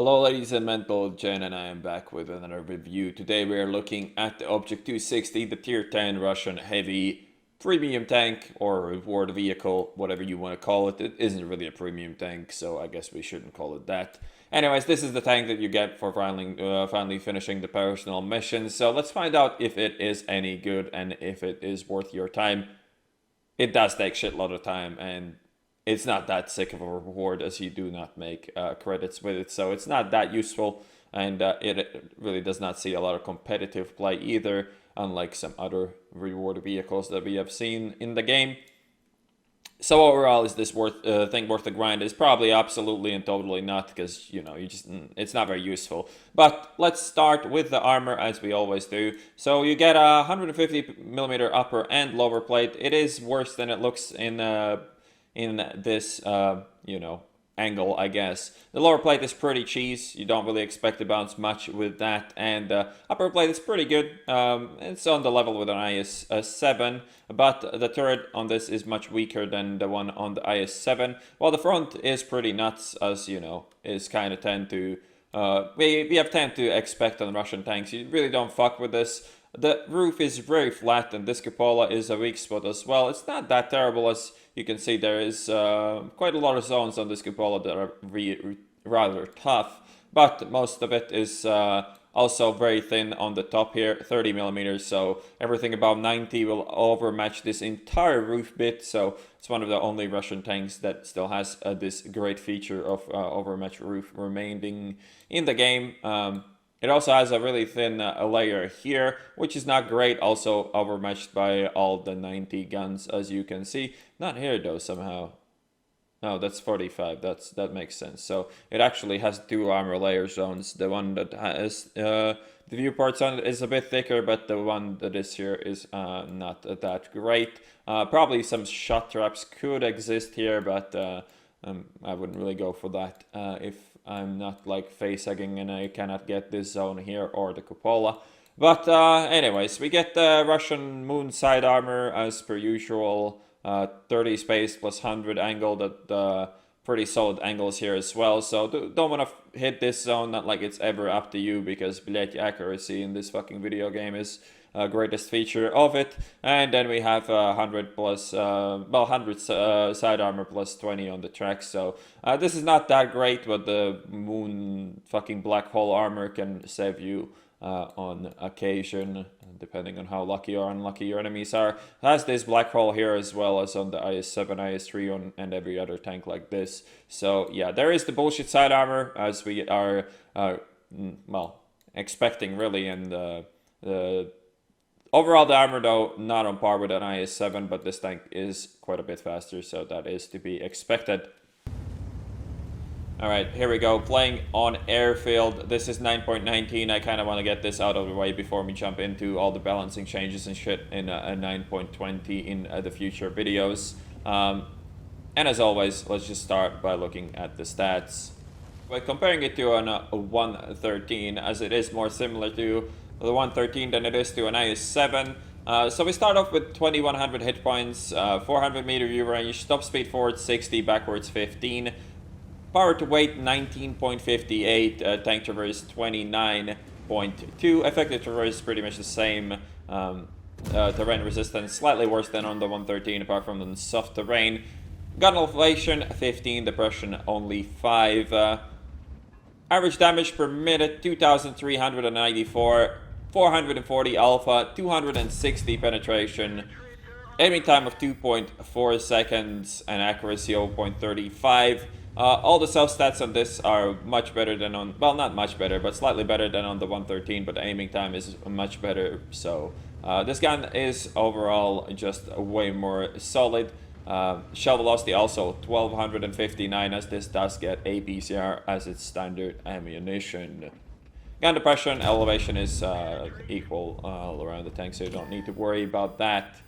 Hello ladies and mental, Jen and I am back with another review. Today we are looking at the Object 260, the tier 10 Russian heavy premium tank or reward vehicle, whatever you want to call it. It isn't really a premium tank, so I guess we shouldn't call it that. Anyways, this is the tank that you get for finally finishing the personal mission. So let's find out if it is any good and if it is worth your time. It does take shitload of time, and it's not that sick of a reward as you do not make credits with it, so it's not that useful, and it really does not see a lot of competitive play either, unlike some other reward vehicles that we have seen in the game. So overall, is this thing worth the grind? Is probably absolutely and totally not, because it's not very useful. But let's start with the armor as we always do. So you get a 150mm upper and lower plate. It is worse than it looks in this, angle, I guess. The lower plate is pretty cheese. You don't really expect to bounce much with that. And upper plate is pretty good. It's on the level with an IS-7, but the turret on this is much weaker than the one on the IS-7. While the front is pretty nuts, as is kind of tend to... we have tend to expect on Russian tanks. You really don't fuck with this. The roof is very flat, and this cupola is a weak spot as well. It's not that terrible. As you can see, there is quite a lot of zones on this cupola that are rather tough, but most of it is also very thin on the top here, 30mm, so everything above 90 will overmatch this entire roof bit, so it's one of the only Russian tanks that still has this great feature of overmatch roof remaining in the game. It also has a really thin layer here, which is not great, also overmatched by all the 90 guns, as you can see. Not here though, somehow. No, that's 45, that makes sense. So it actually has two armor layer zones. The one that has the viewports on it is a bit thicker, but the one that is here is not that great. Probably some shot traps could exist here, but I wouldn't really go for that if I'm not like face-hugging and I cannot get this zone here or the cupola. But anyways, we get the Russian moon side armor as per usual. 30 space plus 100 angle, that pretty solid angles here as well. So don't want to hit this zone, not like it's ever up to you, because blech, accuracy in this fucking video game is greatest feature of it. And then we have 100 plus, 100 side armor plus 20 on the track. So this is not that great, but the moon fucking black hole armor can save you on occasion, depending on how lucky or unlucky your enemies are. It has this black hole here as well as on the IS-7, IS-3 and every other tank like this. So yeah, there is the bullshit side armor, as we are, expecting really, and overall, the armor, though, not on par with an IS-7, but this tank is quite a bit faster, so that is to be expected. Alright, here we go, playing on Airfield. This is 9.19, I kind of want to get this out of the way before we jump into all the balancing changes and shit in a 9.20 in the future videos. And as always, let's just start by looking at the stats. By comparing it to a 113, as it is more similar to the 113 than it is to an IS-7. So we start off with 2100 hit points, 400 meter view range, top speed forward 60, backwards 15, power to weight 19.58, tank traverse 29.2, effective traverse pretty much the same, terrain resistance slightly worse than on the 113 apart from the soft terrain, gun elevation 15, depression only 5, average damage per minute 2394, 440 alpha, 260 penetration, aiming time of 2.4 seconds, and accuracy of 0.35. All the self-stats on this are much better than on, well, not much better, but slightly better than on the 113, but the aiming time is much better, so this gun is overall just way more solid. Shell velocity also 1259, as this does get APCR as its standard ammunition. Gun depression, elevation is equal all around the tank, so you don't need to worry about that.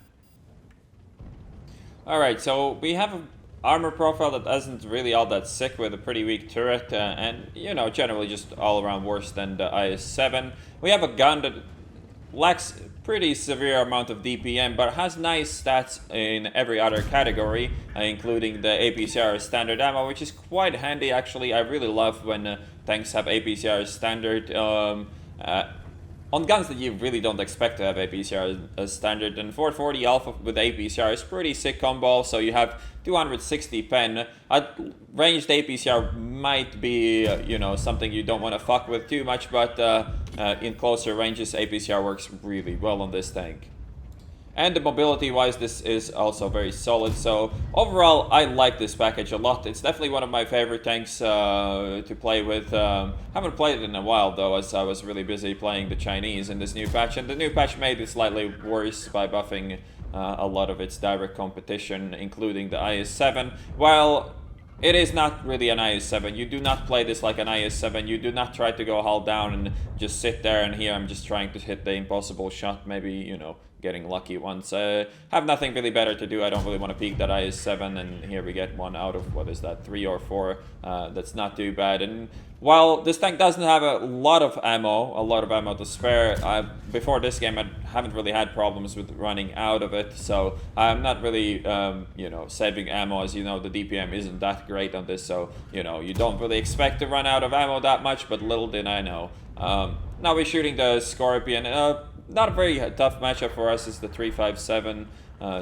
Alright, so we have an armor profile that isn't really all that sick, with a pretty weak turret, and, generally just all around worse than the IS-7. We have a gun that lacks pretty severe amount of DPM, but has nice stats in every other category, including the APCR standard ammo, which is quite handy actually. I really love when tanks have APCR standard. On guns that you really don't expect to have APCR as standard, and 440 Alpha with APCR is pretty sick combo. So you have 260 pen. Ranged APCR might be something you don't want to fuck with too much, but in closer ranges APCR works really well on this tank. And the mobility wise, this is also very solid. So overall, I like this package a lot. It's definitely one of my favorite tanks to play with. Haven't played it in a while though, as I was really busy playing the Chinese in this new patch. And the new patch made it slightly worse by buffing a lot of its direct competition, including the IS-7. While it is not really an IS-7. You do not play this like an IS-7. You do not try to go hull down and just sit there, and here I'm just trying to hit the impossible shot, maybe, getting lucky once. Have nothing really better to do. I don't really want to peek that IS-7, and here we get one out of, what is that, 3 or 4. That's not too bad. And while this tank doesn't have a lot of ammo to spare, before this game I haven't really had problems with running out of it, so I'm not really, saving ammo. As you know, the DPM isn't that great on this, so, you don't really expect to run out of ammo that much, but little did I know. Now we're shooting the Scorpion. Not a very tough matchup for us. It's the 357,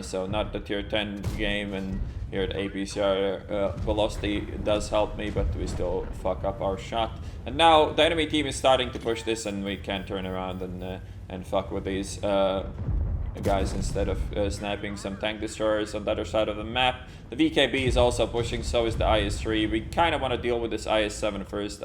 so not the tier 10 game, and here at APCR velocity does help me, but we still fuck up our shot. And now the enemy team is starting to push this, and we can turn around and fuck with these guys instead of sniping some tank destroyers on the other side of the map. The VKB is also pushing, so is the IS-3. We kind of want to deal with this IS-7 first,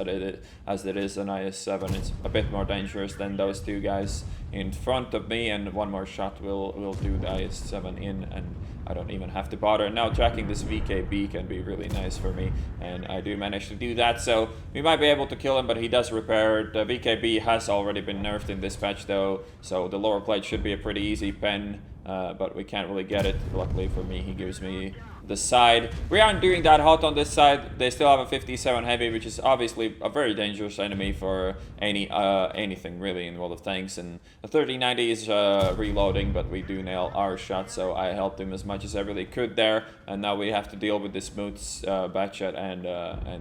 as it is an IS-7. It's a bit more dangerous than those two guys in front of me, and one more shot will do the IS-7 in, and I don't even have to bother. Now tracking this VKB can be really nice for me, and I do manage to do that, so we might be able to kill him, but he does repair. The VKB has already been nerfed in this patch though, so the lower plate should be a pretty easy pen, but we can't really get it. Luckily for me, he gives me the side. We aren't doing that hot on this side. They still have a 57 heavy, which is obviously a very dangerous enemy for anything really in World of Tanks. And the 3090 is reloading, but we do nail our shot, so I helped him as much as I really could there. And now we have to deal with this Moots Batchet and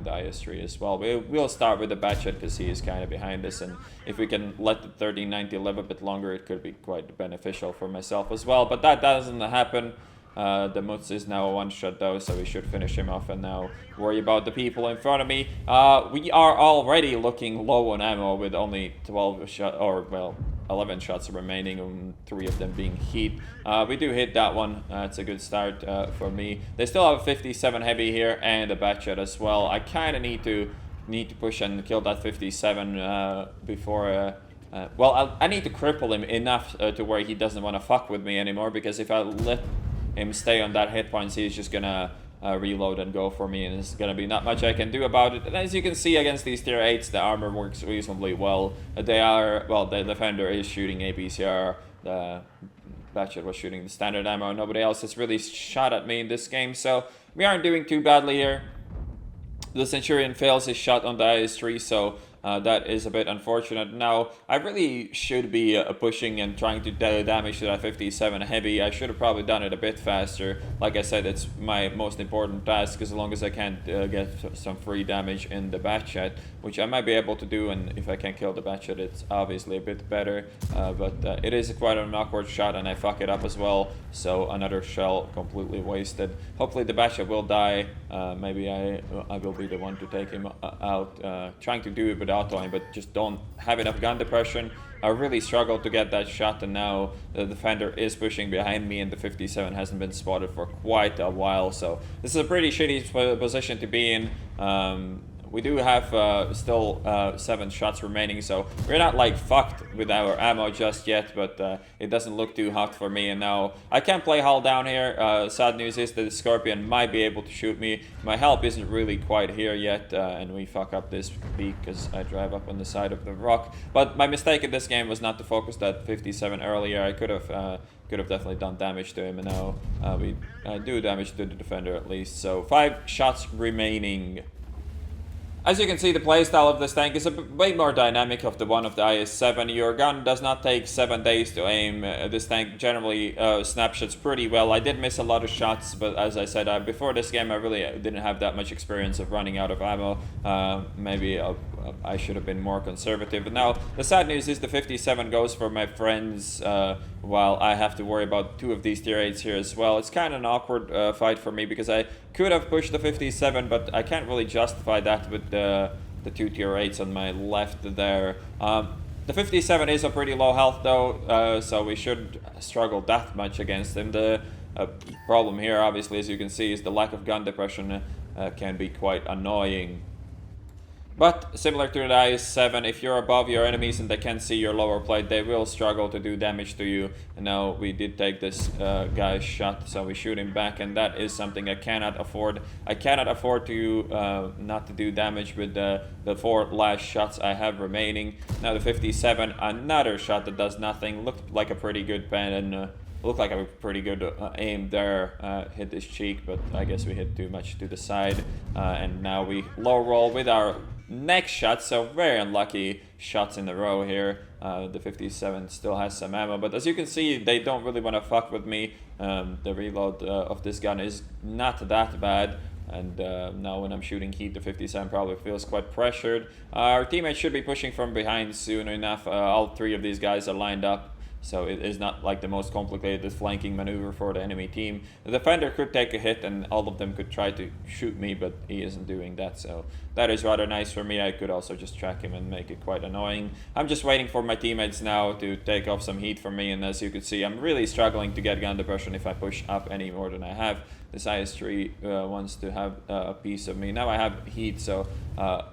the IS-3 as well. We'll start with the Batchet because he is kind of behind us, and if we can let the 3090 live a bit longer, it could be quite beneficial for myself as well. But that doesn't happen. The Moots is now a one-shot though, so we should finish him off and now worry about the people in front of me. We are already looking low on ammo with only 12 shots, or well, 11 shots remaining, and 3 of them being heat. We do hit that one. It's a good start for me. They still have a 57 heavy here and a Batchet as well. I kind of need to push and kill that 57 before. Well, I need to cripple him enough to where he doesn't want to fuck with me anymore, because if I let him stay on that hit points, he's just gonna reload and go for me, and there's gonna be not much I can do about it. And as you can see, against these tier 8s, the armor works reasonably well. The defender is shooting APCR, the Batchet was shooting the standard ammo. Nobody else has really shot at me in this game, so we aren't doing too badly here. The Centurion fails his shot on the IS-3, so that is a bit unfortunate. Now, I really should be pushing and trying to do damage to that 57 heavy. I should have probably done it a bit faster. Like I said, it's my most important task, as long as I can get some free damage in the Batchet, which I might be able to do, and if I can kill the Batchet, it's obviously a bit better. But it is quite an awkward shot, and I fuck it up as well, so another shell completely wasted. Hopefully the Batchet will die. Maybe I will be the one to take him out. Trying to do it without autoing, but just don't have enough gun depression. I really struggled to get that shot, and now the defender is pushing behind me, and the 57 hasn't been spotted for quite a while, so this is a pretty shitty position to be in. We do have still 7 shots remaining, so we're not like fucked with our ammo just yet, but it doesn't look too hot for me. And now I can't play hull down here. Sad news is that the Scorpion might be able to shoot me. My help isn't really quite here yet, and we fuck up this peak because I drive up on the side of the rock. But my mistake in this game was not to focus that 57 earlier. I could have definitely done damage to him, and now we do damage to the defender at least. So 5 shots remaining. As you can see, the playstyle of this tank is a way more dynamic of the one of the IS-7. Your gun does not take 7 days to aim. This tank generally snapshots pretty well. I did miss a lot of shots, but as I said, before this game I really didn't have that much experience of running out of ammo. Maybe I should have been more conservative. But now, the sad news is the 57 goes for my friends, while I have to worry about 2 of these tier 8s here as well. It's kind of an awkward fight for me, because I could have pushed the 57, but I can't really justify that with the 2 tier 8s on my left there. The 57 is a pretty low health though, so we should struggle that much against him. The problem here, obviously, as you can see, is the lack of gun depression can be quite annoying. But similar to the IS-7, if you're above your enemies and they can't see your lower plate, they will struggle to do damage to you. And now we did take this guy's shot, so we shoot him back, and that is something I cannot afford. I cannot afford to not to do damage with the 4 last shots I have remaining. Now the 57, another shot that does nothing. Looked like a pretty good pen, and looked like a pretty good aim there. Hit his cheek, but I guess we hit too much to the side. And now we low roll with our next shot, so very unlucky shots in a row here. The 57 still has some ammo, but as you can see, they don't really want to fuck with me. The reload of this gun is not that bad, and now when I'm shooting heat, the 57 probably feels quite pressured. Our teammates should be pushing from behind soon enough. All 3 of these guys are lined up, so it is not like the most complicated flanking maneuver for the enemy team. The defender could take a hit and all of them could try to shoot me, but he isn't doing that, so that is rather nice for me. I could also just track him and make it quite annoying. I'm just waiting for my teammates now to take off some heat from me, and as you can see, I'm really struggling to get gun depression if I push up any more than I have. This IS-3 wants to have a piece of me. Now I have heat, so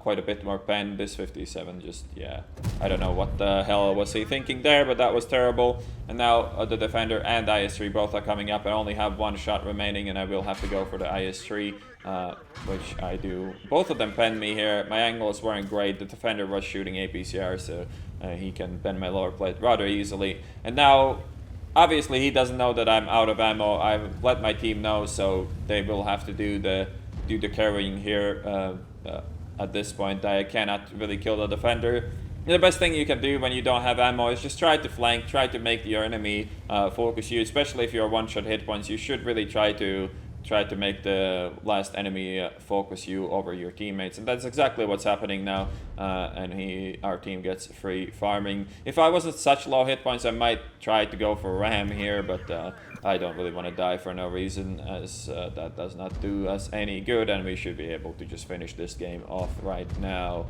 quite a bit more pen. This 57 just, yeah, I don't know what the hell was he thinking there, but that was terrible. And now the defender and IS-3 both are coming up. I only have 1 shot remaining, and I will have to go for the IS-3, which I do. Both of them pen me here. My angles weren't great. The defender was shooting APCR, so he can pen my lower plate rather easily. And now, obviously, he doesn't know that I'm out of ammo. I've let my team know, so they will have to do the carrying here. At this point, I cannot really kill the defender. The best thing you can do when you don't have ammo is just try to flank, try to make your enemy focus you, especially if you're one-shot hit points. You should really try to make the last enemy focus you over your teammates, and that's exactly what's happening now. And our team gets free farming. If I wasn't such low hit points, I might try to go for Ram here, but I don't really want to die for no reason, as that does not do us any good, and we should be able to just finish this game off right now.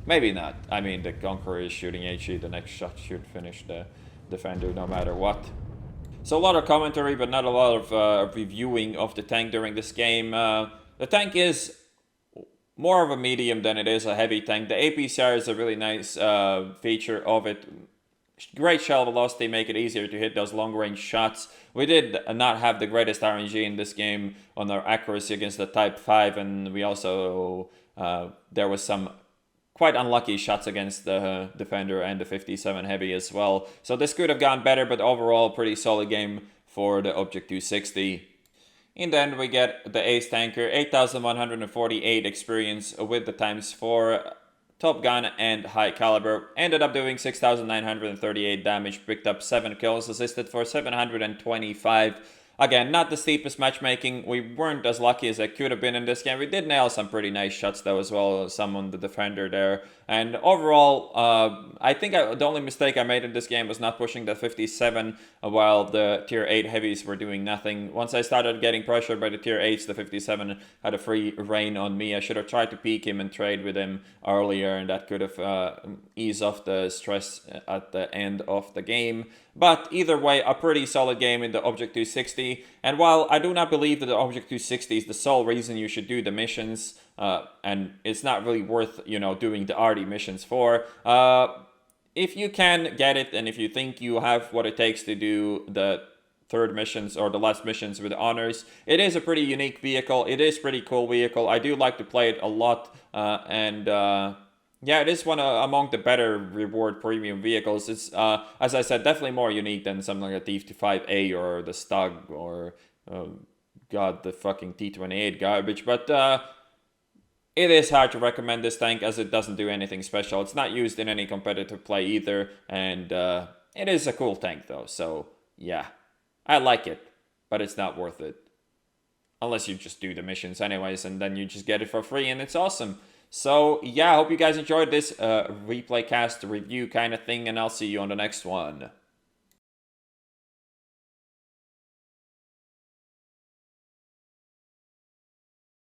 Maybe not. I mean, the Conqueror is shooting HE. The next shot should finish the defender no matter what. So a lot of commentary, but not a lot of reviewing of the tank during this game. The tank is more of a medium than it is a heavy tank. The APCR is a really nice feature of it. Great shell velocity, make it easier to hit those long-range shots. We did not have the greatest RNG in this game on our accuracy against the Type 5, and we also, there was some quite unlucky shots against the defender and the 57 heavy as well. So this could have gone better, but overall pretty solid game for the Object 260. And then we get the Ace Tanker, 8,148 experience with the ×4 Top Gun and high caliber. Ended up doing 6,938 damage, picked up 7 kills, assisted for 725. Again, not the steepest matchmaking. We weren't as lucky as I could have been in this game. We did nail some pretty nice shots though as well, some on the defender there. And overall, I think the only mistake I made in this game was not pushing the 57 while the tier 8 heavies were doing nothing. Once I started getting pressured by the tier 8s, the 57 had a free reign on me. I should have tried to peek him and trade with him earlier, and that could have eased off the stress at the end of the game. But either way, a pretty solid game in the Object 260. And while I do not believe that the Object 260 is the sole reason you should do the missions, and it's not really worth, doing the RD missions for, if you can get it, and if you think you have what it takes to do the third missions or the last missions with honors, it is a pretty unique vehicle. It is a pretty cool vehicle. I do like to play it a lot, yeah, it is one among the better reward premium vehicles. It's, as I said, definitely more unique than something like a T55A or the Stug or, God, the fucking T28 garbage. But it is hard to recommend this tank as it doesn't do anything special. It's not used in any competitive play either. And it is a cool tank though. So, yeah, I like it, but it's not worth it. Unless you just do the missions anyways, and then you just get it for free and it's awesome. So yeah, I hope you guys enjoyed this replay cast review kind of thing, and I'll see you on the next one.